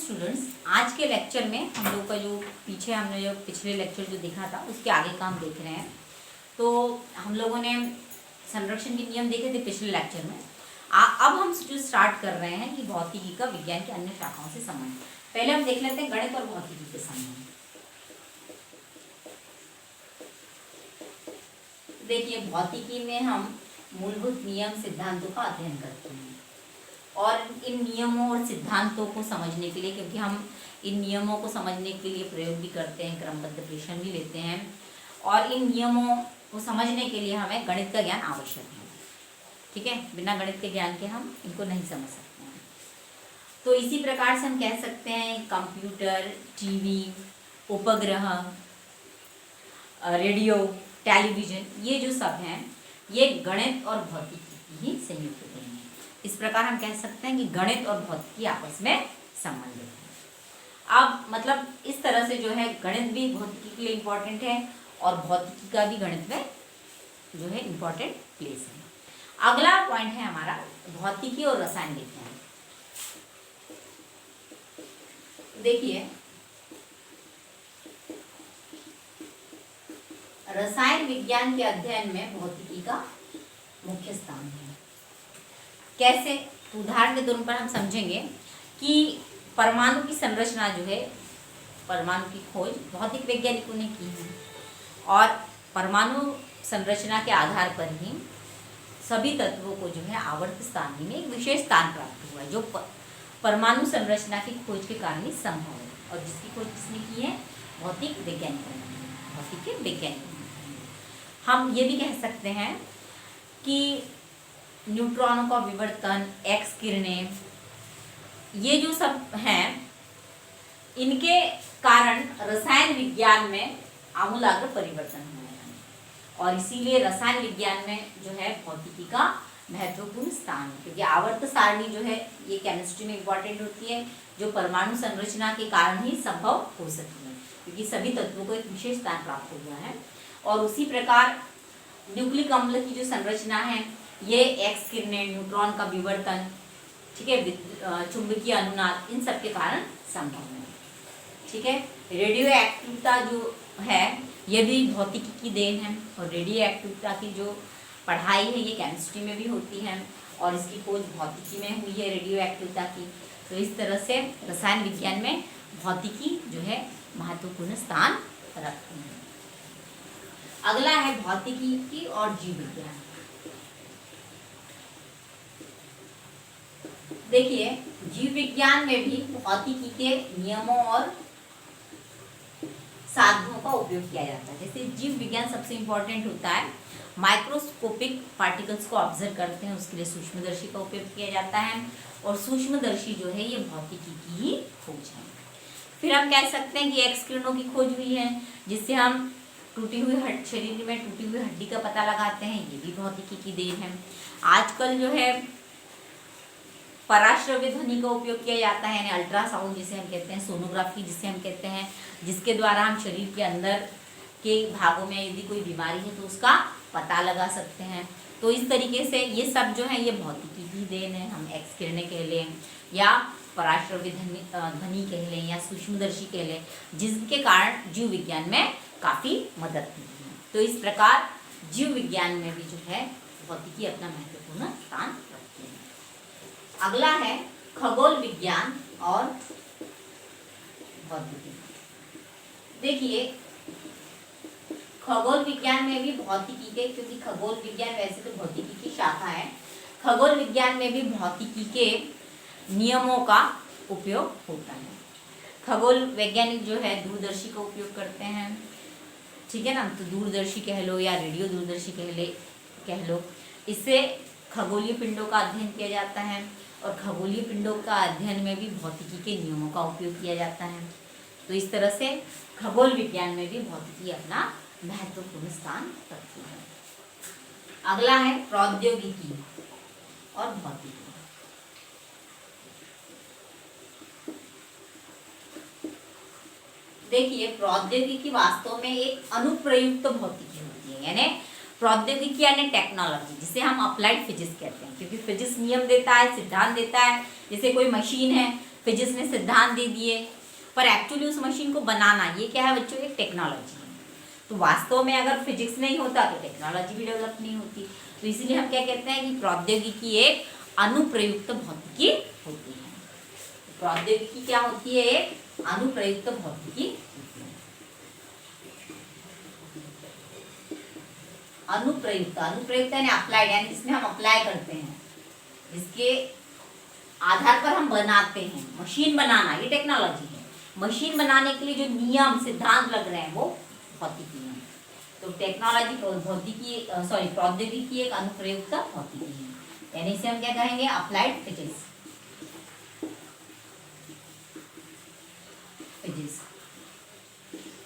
Students, आज के lecture में हम लोग का जो पीछे हमने जो पिछले लेक्चर जो देखा था उसके आगे का हम देख रहे हैं। तो हम लोगों ने संरक्षण के नियम देखे थे पिछले लेक्चर में। अब हम जो स्टार्ट कर रहे हैं कि भौतिकी का विज्ञान की अन्य शाखाओं से संबंध। पहले हम देख लेते हैं गणित और भौतिकी के संबंध। देखिए, भौतिकी में हम मूलभूत नियम सिद्धांतों का अध्ययन करते हैं और इन नियमों और सिद्धांतों को समझने के लिए, क्योंकि हम इन नियमों को समझने के लिए प्रयोग भी करते हैं, क्रमबद्ध प्रेषण भी लेते हैं, और इन नियमों को समझने के लिए हमें गणित का ज्ञान आवश्यक है। ठीक है, बिना गणित के ज्ञान के हम इनको नहीं समझ सकते हैं। तो इसी प्रकार से हम कह सकते हैं कंप्यूटर, टीवी, उपग्रह, रेडियो, टेलीविजन, ये जो सब हैं ये गणित और भौतिकी की ही संयुक्त देन है। इस प्रकार हम कह सकते हैं कि गणित और भौतिकी आपस में संबंधित है। अब मतलब इस तरह से जो है गणित भी भौतिकी के लिए इम्पोर्टेंट है और भौतिकी का भी गणित में जो है इम्पोर्टेंट प्लेस है। अगला पॉइंट है हमारा भौतिकी और रसायन विज्ञान। देखिए, रसायन विज्ञान के अध्ययन में भौतिकी का मुख्य स्थान है। कैसे? उदाहरण के तौर पर हम समझेंगे कि परमाणु की संरचना जो है, परमाणु की खोज भौतिक वैज्ञानिकों ने की है और परमाणु संरचना के आधार पर ही सभी तत्वों को जो है आवर्त सारणी में एक विशेष स्थान प्राप्त हुआ है, जो परमाणु संरचना की खोज के कारण ही संभव है। और जिसकी खोज किसने की है? भौतिक वैज्ञानिकों ने। भौतिक के वैज्ञानिकों ने। हम ये भी कह सकते हैं कि न्यूट्रॉनों का विवर्तन, एक्स किरणें, ये जो सब हैं, इनके कारण रसायन विज्ञान में आमूलाग्र परिवर्तन हुए हैं और इसीलिए रसायन विज्ञान में जो है भौतिकी का महत्वपूर्ण स्थान है, क्योंकि आवर्त सारणी जो है ये केमिस्ट्री में इम्पॉर्टेंट होती है, जो परमाणु संरचना के कारण ही संभव हो सकती है, क्योंकि सभी तत्वों को एक विशेष स्थान प्राप्त हुआ है। और उसी प्रकार न्यूक्लिक अम्ल की जो संरचना है, ये एक्स किरणें, न्यूट्रॉन का विवर्तन, ठीक है, चुंबकीय अनुनाद, इन सब के कारण संभव है। ठीक है, रेडियो एक्टिविटी जो है ये भी भौतिकी की देन है और रेडियो एक्टिविटी की जो पढ़ाई है ये केमिस्ट्री में भी होती है और इसकी खोज भौतिकी में हुई है, रेडियो एक्टिविटी की। तो इस तरह से रसायन विज्ञान में भौतिकी जो है महत्वपूर्ण स्थान रखती है। अगला है भौतिकी की और जीव विज्ञान। देखिए, जीव विज्ञान में भी भौतिकी के नियमों और साधनों का उपयोग किया जाता है। जैसे जीव विज्ञान सबसे इम्पोर्टेंट होता है, माइक्रोस्कोपिक पार्टिकल्स को ऑब्जर्व करते हैं, उसके लिए सूक्ष्मदर्शी का उपयोग किया जाता है और सूक्ष्मदर्शी जो है ये भौतिकी की ही खोज है। फिर हम कह सकते हैं कि एक्स किरणों की खोज हुई है, जिससे हम टूटी हुई शरीर में टूटी हुई हड्डी का पता लगाते हैं, ये भी भौतिकी की देन है। आजकल जो है पराश्रव्य ध्वनि का उपयोग किया जाता है, यानी अल्ट्रासाउंड जिसे हम कहते हैं, सोनोग्राफी जिसे हम कहते हैं, जिसके द्वारा हम शरीर के अंदर के भागों में यदि कोई बीमारी है तो उसका पता लगा सकते हैं। तो इस तरीके से ये सब जो है ये भौतिकी की देन है। हम एक्स किरणें कह लें या पराश्रव्य ध्वनि कह लें या सूक्ष्मदर्शी कह लें, जिसके कारण जीव विज्ञान में काफ़ी मदद मिलती है। तो इस प्रकार जीव विज्ञान में भी जो है भौतिकी अपना महत्वपूर्ण स्थान रखती है। अगला है खगोल विज्ञान और भौतिकी। देखिए, खगोल विज्ञान में भी भौतिकी के, क्योंकि खगोल विज्ञान वैसे तो भौतिकी की शाखा है, खगोल विज्ञान में भी भौतिकी के नियमों का उपयोग होता है। खगोल वैज्ञानिक जो है दूरदर्शी का उपयोग करते हैं, ठीक है ना, तो दूरदर्शी कह लो या रेडियो दूरदर्शी कह लो, इससे खगोलीय पिंडों का अध्ययन किया जाता है और खगोलीय पिंडों का अध्ययन में भी भौतिकी के नियमों का उपयोग किया जाता है। तो इस तरह से खगोल विज्ञान में भी भौतिकी अपना महत्वपूर्ण स्थान रखती है। अगला है प्रौद्योगिकी और भौतिकी। देखिए, प्रौद्योगिकी वास्तव में एक अनुप्रयुक्त भौतिकी होती है, यानी प्रौद्योगिकी यानी टेक्नोलॉजी, जिसे हम अप्लाइड फिजिक्स कहते हैं, क्योंकि फिजिक्स नियम देता है, सिद्धांत देता है। जैसे कोई मशीन है फिजिक्स ने सिद्धांत दे दिए, पर एक्चुअली उस मशीन को बनाना ये क्या है बच्चों, एक टेक्नोलॉजी है। तो वास्तव में अगर फिजिक्स नहीं होता तो टेक्नोलॉजी भी डेवलप नहीं होती। तो इसीलिए हम क्या कहते हैं कि प्रौद्योगिकी एक अनुप्रयुक्त भौतिकी होती है। प्रौद्योगिकी क्या होती है, एक अनुप्रयुक्त भौतिकी होती है। अनुप्रयुक्त, अनुप्रयुक्त यानी अप्लाइड, यानी जिसमें हम अप्लाई करते हैं, जिसके आधार पर हम बनाते हैं। मशीन बनाना ये टेक्नोलॉजी है, मशीन बनाने के लिए जो नियम सिद्धांत लग रहे हैं वो भौतिकी है। तो टेक्नोलॉजी भौतिकी प्रौद्योगिकी एक अनुप्रयुक्त भौतिकी है, यानी इसे हम क्या कहेंगे, अप्लाइड फिजिक्स।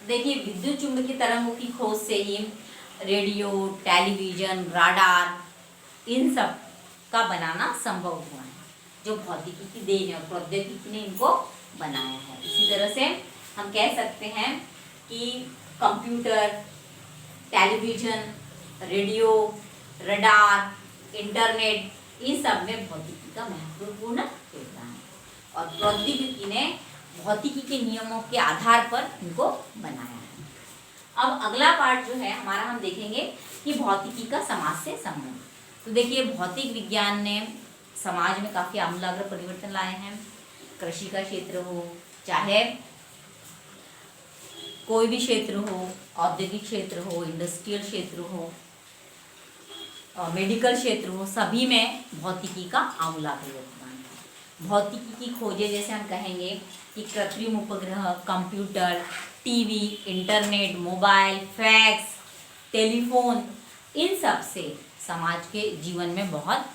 देखिए विद्युत चुंबकीय तरंगों की खोज से ही रेडियो, टेलीविजन, राडार इन सब का बनाना संभव हुआ है, जो भौतिकी की देन है और प्रौद्योगिकी ने इनको बनाया है। इसी तरह से हम कह सकते हैं कि computer, television, radio, radar, internet in सब में भौतिकी का महत्वपूर्ण योगदान है और प्रौद्योगिकी ने भौतिकी के नियमों के आधार पर इनको बनाया है। अब अगला पार्ट जो है हमारा, हम देखेंगे कि भौतिकी का समाज से संबंध। तो देखिए भौतिक विज्ञान ने समाज में काफ़ी आमूलाग्र परिवर्तन लाए हैं। कृषि का क्षेत्र हो, चाहे कोई भी क्षेत्र हो, औद्योगिक क्षेत्र हो, इंडस्ट्रियल क्षेत्र हो, मेडिकल क्षेत्र हो, सभी में भौतिकी का आमूलाग्र योगदान है। भौतिकी की खोजें जैसे हम कहेंगे कि कृत्रिम उपग्रह, computer, TV, internet, mobile, fax, telephone, इन सब से समाज के जीवन में बहुत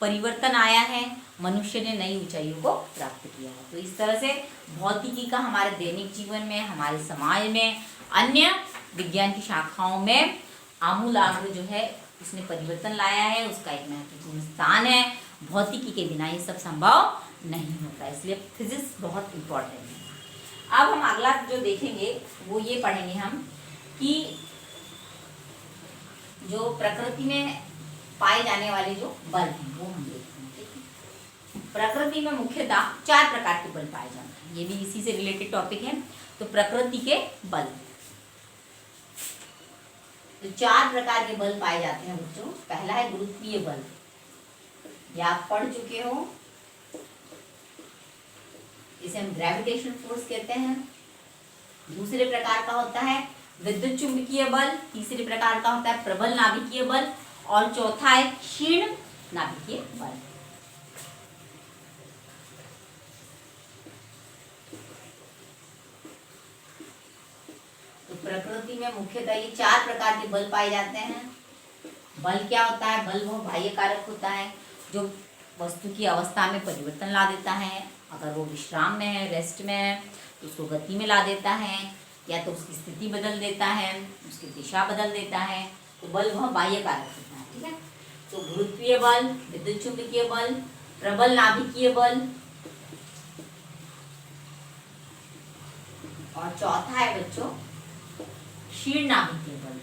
परिवर्तन आया है, मनुष्य ने नई ऊंचाइयों को प्राप्त किया है। तो इस तरह से भौतिकी का हमारे दैनिक जीवन में, हमारे समाज में, अन्य विज्ञान की शाखाओं में आमूलाग्र जो है उसने परिवर्तन लाया है, उसका एक महत्वपूर्ण स्थान है। भौतिकी के बिना ये सब संभव नहीं होता, इसलिए फिजिक्स बहुत इम्पोर्टेंट है। अब हम अगला जो देखेंगे वो ये पढ़ेंगे हम कि जो प्रकृति में पाए जाने वाले जो बल हैं वो हम देखते हैं। ठीक है, प्रकृति में मुख्यतः 4 प्रकार के बल पाए जाते हैं, ये भी इसी से रिलेटेड टॉपिक है। तो प्रकृति के बल, तो 4 प्रकार के बल पाए जाते हैं बच्चों। पहला है गुरुत्वीय बल, ये आप पढ़ चुके हो, इसे हम ग्रेविटेशनल फोर्स कहते हैं। दूसरे प्रकार का होता है विद्युत चुंबकीय बल, तीसरे प्रकार का होता है प्रबल नाभिकीय बल और चौथा है क्षीण नाभिकीय बल। तो प्रकृति में मुख्यतः ये 4 प्रकार के बल पाए जाते हैं। बल क्या होता है, बल वो बाह्य कारक होता है जो वस्तु की अवस्था में परिवर्तन ला देता है। अगर वो विश्राम में है, रेस्ट में है, तो उसको गति में ला देता है, या तो उसकी स्थिति बदल देता है, उसकी दिशा बदल देता है। तो बल वह बाह्य कारक होता है। ठीक है, तो गुरुत्वीय बल, विद्युत चुंबकीय बल, प्रबल नाभिकीय बल और चौथा है बच्चों क्षीण नाभिकीय बल।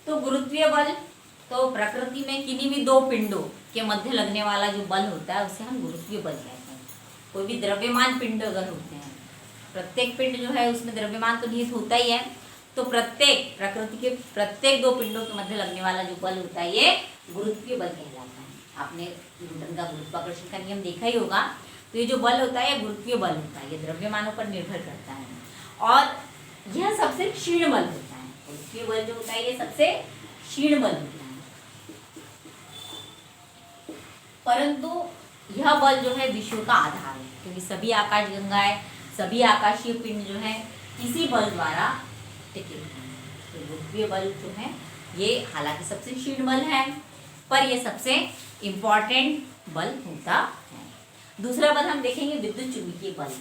तो गुरुत्वीय बल, तो प्रकृति में किन्हीं भी 2 पिंडों के मध्य लगने वाला जो बल होता है उसे हम गुरुत्वीय बल कहते हैं। कोई भी द्रव्यमान पिंड अगर होते हैं, प्रत्येक पिंड जो है उसमें द्रव्यमान तो निहित होता ही है, तो प्रत्येक प्रकृति के प्रत्येक 2 पिंडों के मध्य लगने वाला जो बल होता है ये गुरुत्वीय बल कहलाता है। आपने न्यूटन का गुरुत्वाकर्षण का नियम देखा ही होगा। तो ये जो बल होता है ये गुरुत्वीय बल होता है, ये द्रव्यमानों पर निर्भर करता है और यह सबसे क्षीण बल होता है। गुरुत्वीय बल जो होता है ये सबसे क्षीण बल होता है, परंतु यह बल जो है विश्व का आधार है, क्योंकि सभी आकाशगंगाएं, सभी आकाशीय पिंड जो है इसी बल द्वारा टिके हुए हैं। तो गुरुत्वीय बल जो है ये हालांकि सबसे क्षीण बल है, पर यह सबसे इम्पॉर्टेंट बल होता है। दूसरा बल हम देखेंगे विद्युत चुंबकीय बल।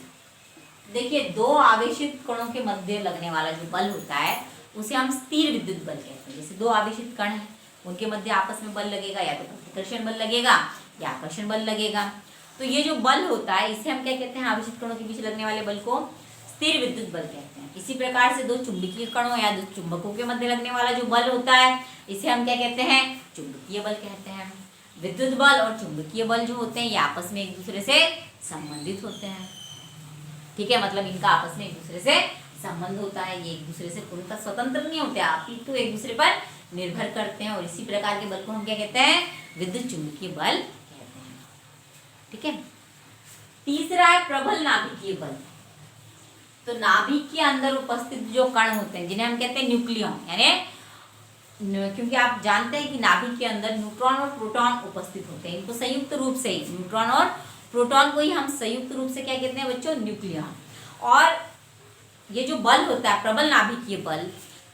देखिए 2 आवेशित कणों के मध्य लगने वाला जो बल होता है उसे हम स्थिर विद्युत बल कहते हैं। जैसे 2 आवेशित कण हैं, उनके मध्य आपस में बल लगेगा, या तो प्रतिकर्षण बल लगेगा या आकर्षण बल लगेगा। तो ये जो बल होता है इसे हम क्या कहते हैं, आवेशित कणों के बीच लगने वाले बल को स्थिर विद्युत बल कहते हैं। इसी प्रकार से दो चुंबकीय कणों या दो चुंबकों के मध्य लगने वाला जो बल होता है इसे हम क्या कहते हैं, चुंबकीय बल कहते हैं। विद्युत बल और चुंबकीय बल जो होते हैं ये आपस में एक दूसरे से संबंधित होते हैं, ठीक है, मतलब इनका आपस में एक दूसरे से संबंध होता है, ये एक दूसरे से पूर्णतः स्वतंत्र नहीं होते, अपितु एक दूसरे पर निर्भर करते हैं, और इसी प्रकार के बल को हम क्या कहते हैं, विद्युत चुंबकीय बल कहते हैं, ठीक है। तीसरा है प्रबल नाभिकीय बल। तो नाभिक के अंदर उपस्थित जो कण होते हैं जिन्हें हम कहते हैं न्यूक्लियन, यानी क्योंकि आप जानते हैं कि नाभिक के अंदर न्यूट्रॉन और प्रोटॉन उपस्थित होते हैं, इनको संयुक्त रूप से न्यूट्रॉन और प्रोटॉन को ही हम संयुक्त रूप से क्या कहते हैं बच्चों, न्यूक्लियन। और ये जो बल होता है प्रबल नाभिकीय बल,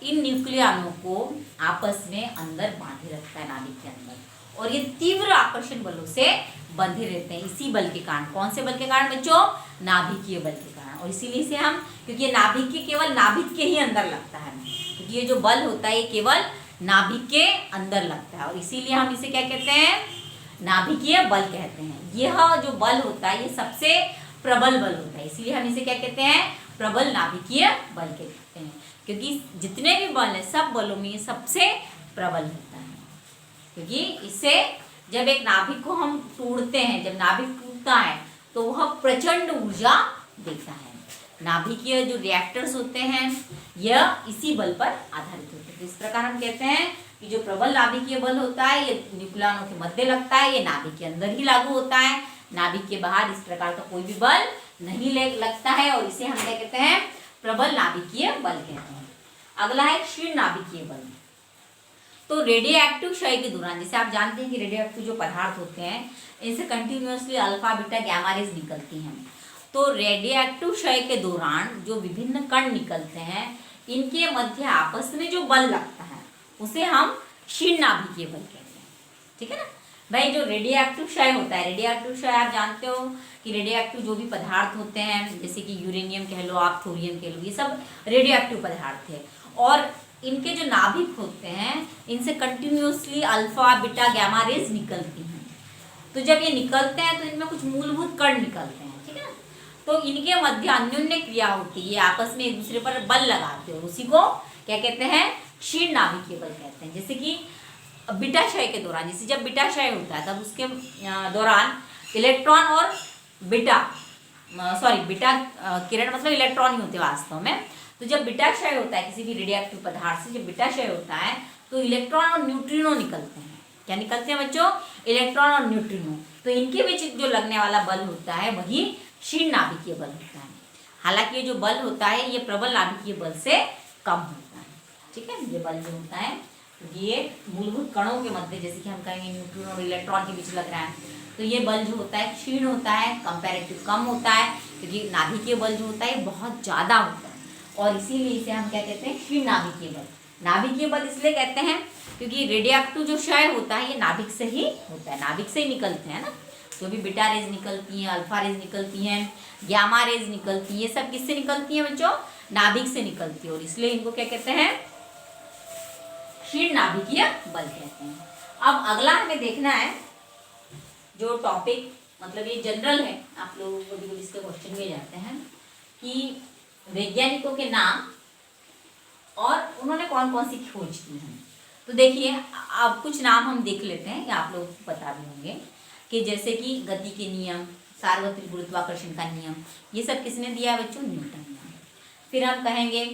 इन न्यूक्लियनों को आपस में अंदर बांधे रखता है नाभिक के अंदर, और ये तीव्र आकर्षण बलों से बंधे रहते हैं इसी बल के कारण। कौन से बल के कारण बच्चों, नाभिकीय बल के कारण। और इसीलिए इसे हम, क्योंकि ये नाभिक के केवल नाभिक के ही अंदर लगता है, क्योंकि ये जो बल होता है ये केवल नाभिक के अंदर लगता है, और इसीलिए हम इसे क्या कहते हैं, नाभिकीय बल कहते हैं। यह जो बल होता है ये सबसे प्रबल बल होता है, इसीलिए हम इसे क्या कहते हैं, प्रबल नाभिकीय बल कहते हैं, क्योंकि जितने भी बल हैं सब बलों में ये सबसे प्रबल होता है। क्योंकि इससे जब एक नाभिक को हम तोड़ते हैं, जब नाभिक टूटता है तो वह प्रचंड ऊर्जा देता है। नाभिकीय जो रिएक्टर्स होते हैं यह इसी बल पर आधारित होते हैं। तो इस प्रकार हम कहते हैं कि जो प्रबल नाभिकीय बल होता है ये न्यूक्लियनों के मध्य लगता है, ये नाभिक के अंदर ही लागू होता है, नाभिक के बाहर इस प्रकार का कोई भी बल नहीं लगता है, और इसे हम क्या कहते हैं, प्रबल नाभिकीय बल कहते हैं। अगला है क्षीण नाभिकीय बल। तो रेडियो एक्टिव क्षय के दौरान, जैसे आप जानते हैं कि रेडियो एक्टिव जो पदार्थ होते हैं इनसे continuously alpha beta gamma rays निकलती हैं। तो रेडियो एक्टिव क्षय के दौरान जो विभिन्न कण निकलते हैं इनके मध्य आपस में जो बल लगता है उसे हम क्षीण नाभिकीय बल कहते हैं, ठीक है ना भाई। जो रेडियो एक्टिव क्षय होता है, रेडियो एक्टिव क्षय आप जानते हो कि रेडियो एक्टिव जो भी पदार्थ होते हैं जैसे कि यूरेनियम कह लो, आप थोरियम कह लो, ये सब रेडियो एक्टिव पदार्थ है, और इनके जो नाभिक होते हैं इनसे continuously alpha beta gamma rays निकलती हैं। तो जब ये निकलते हैं तो इनमें कुछ मूलभूत कण निकलते हैं, ठीक है ना। तो इनके मध्य अन्योन्य क्रिया होती है, आपस में एक दूसरे पर बल लगाते हैं, उसी को क्या कहते हैं, क्षीण नाभिकीय बल कहते हैं। जैसे कि बीटाशय के दौरान, जैसे जब बीटाशय होता है तब उसके दौरान इलेक्ट्रॉन और बीटा किरण मतलब इलेक्ट्रॉन ही होते हैं वास्तव में। तो जब बीटाशय होता है किसी भी रेडियोएक्टिव पदार्थ से, जब बीटाशय होता है तो इलेक्ट्रॉन और न्यूट्रिनो निकलते हैं। क्या निकलते हैं बच्चों, इलेक्ट्रॉन और न्यूट्रिनो। तो इनके बीच जो लगने वाला बल होता है वही क्षीण नाभिकीय बल होता है। हालांकि ये जो बल होता है ये प्रबल नाभिकीय बल से कम होता है, ठीक है। ये बल जो होता है ये मूलभूत कणों के मध्य, जैसे कि हम कहेंगे न्यूट्रॉन और इलेक्ट्रॉन के बीच लग रहा है, तो ये बल जो होता है क्षीण होता है, कंपैरेटिव कम होता है, क्योंकि नाभिकीय बल जो होता है बहुत ज़्यादा होता है, और इसीलिए इसे हम क्या कहते हैं, क्षीण नाभिकीय बल। नाभिकीय बल इसलिए कहते हैं क्योंकि रेडियोएक्टिव जो क्षय होता है ये नाभिक से ही होता है, नाभिक से ही निकलते हैं ना। जो भी बीटा रेज निकलती हैं, अल्फा रेज निकलती हैं, गामा रेज निकलती है, ये सब किससे निकलती हैं बच्चों, नाभिक से निकलती है, और इसलिए इनको क्या कहते हैं, क्षीण नाभिकीय बल कहते हैं। अब अगला हमें देखना है जो टॉपिक, मतलब ये जनरल है, आप लोगों को कभी कभी इसके क्वेश्चन में जाते हैं कि वैज्ञानिकों के नाम और उन्होंने कौन कौन सी खोज की है। तो देखिए अब कुछ नाम हम देख लेते हैं, या आप लोगों को पता भी होंगे कि जैसे कि गति के नियम, सार्वत्रिक गुरुत्वाकर्षण का नियम, ये सब किसने दिया है बच्चों, न्यूटन ने। फिर हम कहेंगे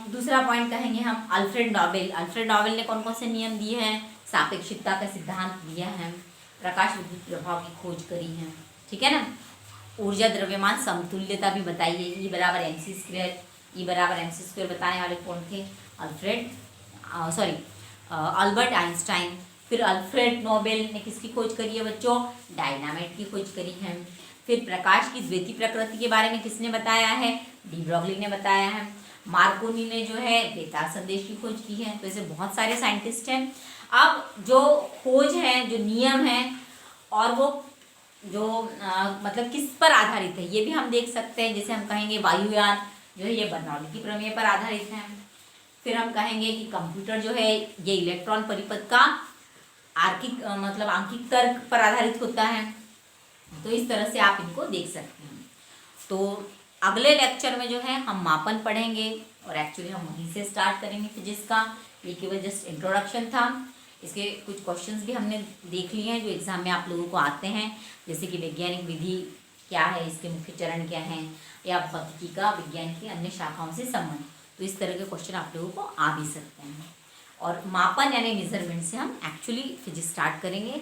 दूसरा पॉइंट कहेंगे हम अल्फ्रेड नोबेल। अल्फ्रेड नोबेल ने कौन कौन से नियम दिए हैं, सापेक्षिकता का सिद्धांत दिया है, प्रकाश विद्युत प्रभाव की खोज करी है, ठीक है ना। ऊर्जा द्रव्यमान समतुल्यता भी बताई है, E बराबर mc², E बराबर mc² बताने वाले कौन थे, अल्बर्ट आइंस्टाइन। फिर अल्फ्रेड नोबेल ने किसकी खोज करी है बच्चों, डायनामाइट की खोज करी है। फिर प्रकाश की द्वितीय प्रकृति के बारे में किसने बताया है, डी ब्रॉगली ने बताया है। मार्कोनी ने जो है बेतार संदेश की खोज की है। तो ऐसे बहुत सारे साइंटिस्ट हैं। अब जो खोज है, जो नियम है, और वो जो मतलब किस पर आधारित है ये भी हम देख सकते हैं। जैसे हम कहेंगे वायुयान जो है ये बर्नौली की प्रमेय पर आधारित है। फिर हम कहेंगे कि कंप्यूटर जो है ये इलेक्ट्रॉन परिपथ का आंकिक तर्क पर आधारित होता है। तो इस तरह से आप इनको देख सकते हैं। तो अगले लेक्चर में जो है हम मापन पढ़ेंगे और एक्चुअली हम वहीं से स्टार्ट करेंगे फिजिक्स का। ये केवल जस्ट इंट्रोडक्शन था। इसके कुछ क्वेश्चंस भी हमने देख लिए हैं जो एग्जाम में आप लोगों को आते हैं, जैसे कि वैज्ञानिक विधि क्या है, इसके मुख्य चरण क्या हैं, या भौतिकी का विज्ञान की अन्य शाखाओं से संबंध। तो इस तरह के क्वेश्चन आप लोगों को आ भी सकते हैं। और मापन यानी मेजरमेंट से हम एक्चुअली फिजिक्स स्टार्ट करेंगे।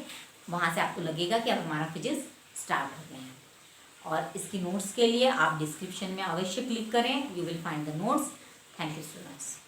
वहाँ से आपको लगेगा कि अब हमारा फिजिक्स स्टार्ट हो गया है। और इसकी नोट्स के लिए आप डिस्क्रिप्शन में अवश्य क्लिक करें, you will find the notes. Thank you so much.